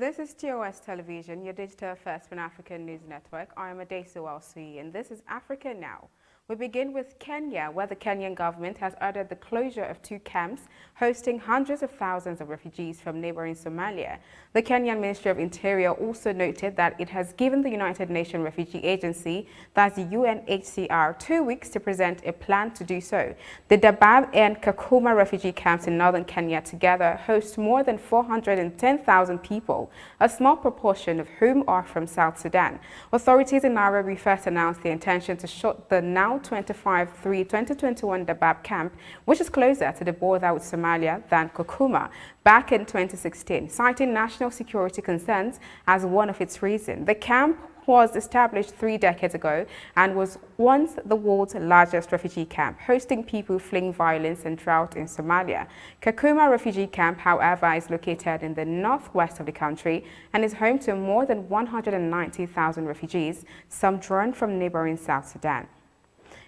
This is TOS Television, your digital first Pan-African news network. I am Adesu Alsui, and this is Africa Now. We begin with Kenya, where the Kenyan government has ordered the closure of 2 camps hosting hundreds of thousands of refugees from neighboring Somalia. The Kenyan Ministry of Interior also noted that it has given the United Nations Refugee Agency, that's the UNHCR, 2 weeks to present a plan to do so. The Dadaab and Kakuma refugee camps in northern Kenya together host more than 410,000 people, a small proportion of whom are from South Sudan. Authorities in Nairobi first announced the intention to shut the now 25/3/2021 Dadaab camp, which is closer to the border with Somalia than Kakuma, back in 2016, citing national security concerns as one of its reasons. The camp was established 3 decades ago and was once the world's largest refugee camp, hosting people fleeing violence and drought in Somalia. Kakuma refugee camp, however, is located in the northwest of the country and is home to more than 190,000 refugees, some drawn from neighboring South Sudan.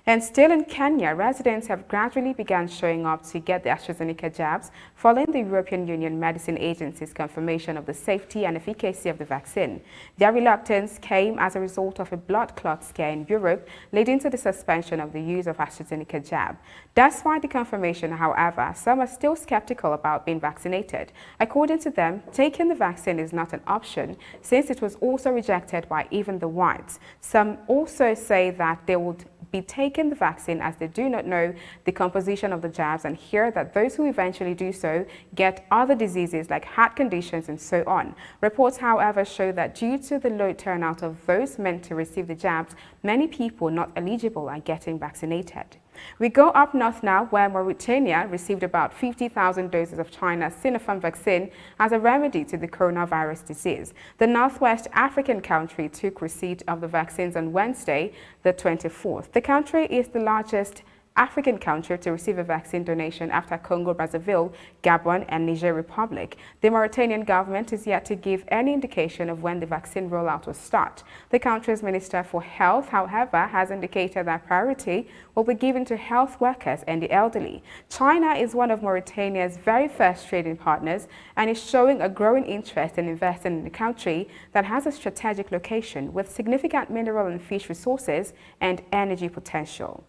And still in Kenya, residents have gradually begun showing up to get the AstraZeneca jabs following the European Union Medicine Agency's confirmation of the safety and efficacy of the vaccine. Their reluctance came as a result of a blood clot scare in Europe, leading to the suspension of the use of AstraZeneca jab. Despite the confirmation, however, some are still skeptical about being vaccinated. According to them, taking the vaccine is not an option since it was also rejected by even the whites. Some also say that they would be taking the vaccine as they do not know the composition of the jabs and hear that those who eventually do so get other diseases like heart conditions and so on. Reports, however, show that due to the low turnout of those meant to receive the jabs, many people not eligible are getting vaccinated. We go up north now, where Mauritania received about 50,000 doses of China's Sinopharm vaccine as a remedy to the coronavirus disease. The Northwest African country took receipt of the vaccines on Wednesday, the 24th. The country is the largest African country to receive a vaccine donation after Congo, Brazzaville, Gabon, and Niger Republic. The Mauritanian government is yet to give any indication of when the vaccine rollout will start. The country's Minister for Health, however, has indicated that priority will be given to health workers and the elderly. China is one of Mauritania's very first trading partners and is showing a growing interest in investing in a country that has a strategic location with significant mineral and fish resources and energy potential.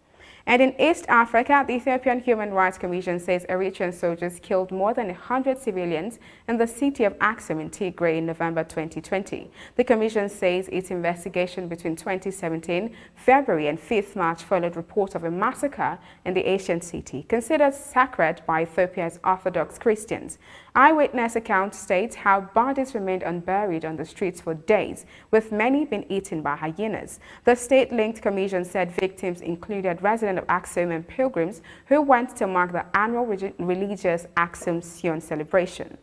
And in East Africa, the Ethiopian Human Rights Commission says Eritrean soldiers killed more than 100 civilians in the city of Aksum in Tigray in November 2020. The commission says its investigation between 2017 February and 5th March followed reports of a massacre in the ancient city, considered sacred by Ethiopia's Orthodox Christians. Eyewitness accounts state how bodies remained unburied on the streets for days, with many being eaten by hyenas. The state-linked commission said victims included residents of Aksum and pilgrims who went to mark the annual religious Aksum Sion celebration.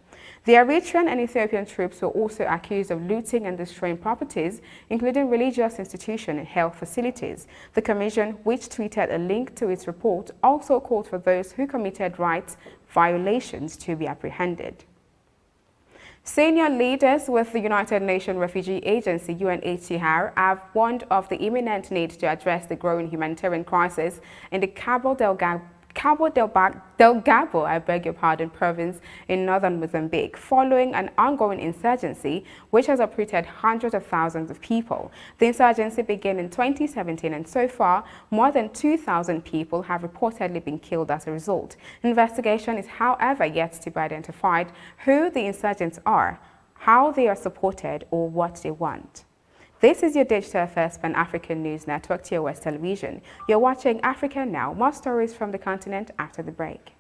The Eritrean and Ethiopian troops were also accused of looting and destroying properties, including religious institutions and health facilities. The commission, which tweeted a link to its report, also called for those who committed rights violations to be apprehended. Senior leaders with the United Nations Refugee Agency, UNHCR, have warned of the imminent need to address the growing humanitarian crisis in the Cabo Delgado, province in northern Mozambique, following an ongoing insurgency which has uprooted hundreds of thousands of people. The insurgency began in 2017 and so far, more than 2,000 people have reportedly been killed as a result. Investigation is, however, yet to be identified who the insurgents are, how they are supported, or what they want. This is your digital first Pan-African news network, TOS Television. You're watching Africa Now. More stories from the continent after the break.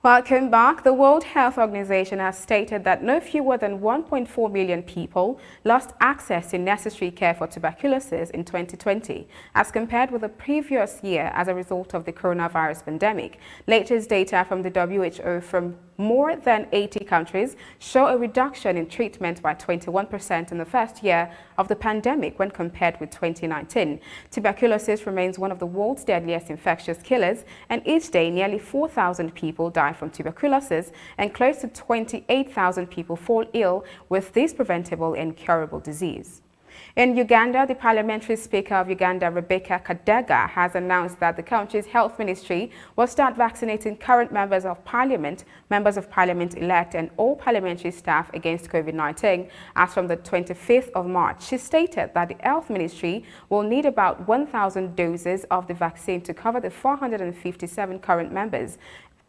Welcome back. The World Health Organization has stated that no fewer than 1.4 million people lost access to necessary care for tuberculosis in 2020, as compared with the previous year as a result of the coronavirus pandemic. Latest data from the WHO from more than 80 countries show a reduction in treatment by 21% in the first year of the pandemic when compared with 2019. Tuberculosis remains one of the world's deadliest infectious killers, and each day nearly 4,000 people die from tuberculosis and close to 28,000 people fall ill with this preventable and curable disease. In Uganda, the Parliamentary Speaker of Uganda, Rebecca Kadaga, has announced that the country's health ministry will start vaccinating current members of Parliament-elect and all parliamentary staff against COVID-19 as from the 25th of March. She stated that the health ministry will need about 1,000 doses of the vaccine to cover the 457 current members,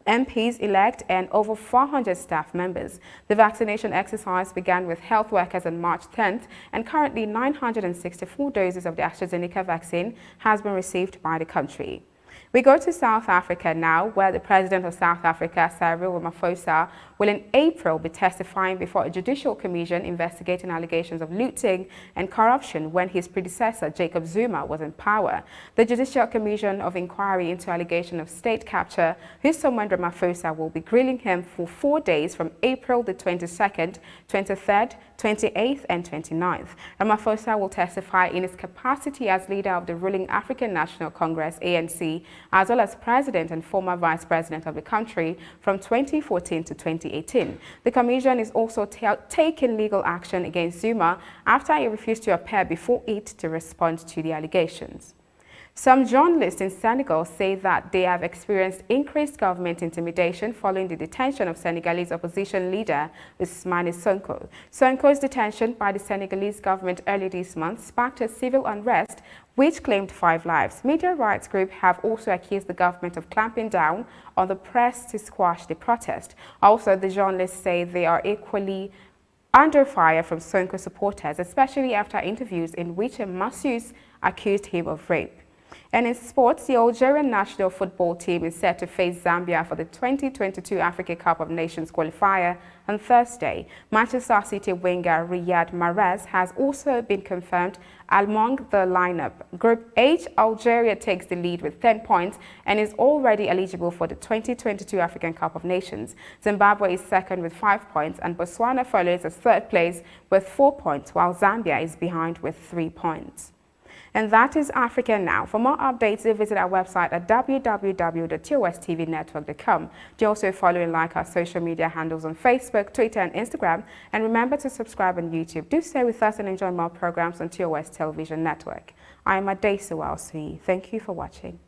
MPs-elect and over 400 staff members. The vaccination exercise began with health workers on March 10th, and currently 964 doses of the AstraZeneca vaccine has been received by the country. We go to South Africa now, where the President of South Africa, Cyril Ramaphosa, will in April be testifying before a judicial commission investigating allegations of looting and corruption when his predecessor, Jacob Zuma, was in power. The Judicial Commission of Inquiry into allegation of state capture, who summoned Ramaphosa, will be grilling him for 4 days from April the 22nd, 23rd, 28th and 29th. Ramaphosa will testify in his capacity as leader of the ruling African National Congress, ANC, as well as president and former vice president of the country from 2014 to 2018. The commission is also taking legal action against Zuma after he refused to appear before it to respond to the allegations. Some journalists in Senegal say that they have experienced increased government intimidation following the detention of Senegalese opposition leader Ousmane Sonko. Sonko's detention by the Senegalese government early this month sparked a civil unrest which claimed 5 lives. Media rights groups have also accused the government of clamping down on the press to squash the protest. Also, the journalists say they are equally under fire from Sonko supporters, especially after interviews in which a masseuse accused him of rape. And in sports, the Algerian national football team is set to face Zambia for the 2022 Africa Cup of Nations qualifier on Thursday. Manchester City winger Riyad Mahrez has also been confirmed among the lineup. Group H, Algeria takes the lead with 10 points and is already eligible for the 2022 African Cup of Nations. Zimbabwe is second with 5 points, and Botswana follows as third place with 4 points, while Zambia is behind with 3 points. And that is Africa Now. For more updates, visit our website at www.tostvnetwork.com. Do also follow and like our social media handles on Facebook, Twitter and Instagram. And remember to subscribe on YouTube. Do stay with us and enjoy more programs on TOS Television Network. I am Adesuwa Osui. Thank you for watching.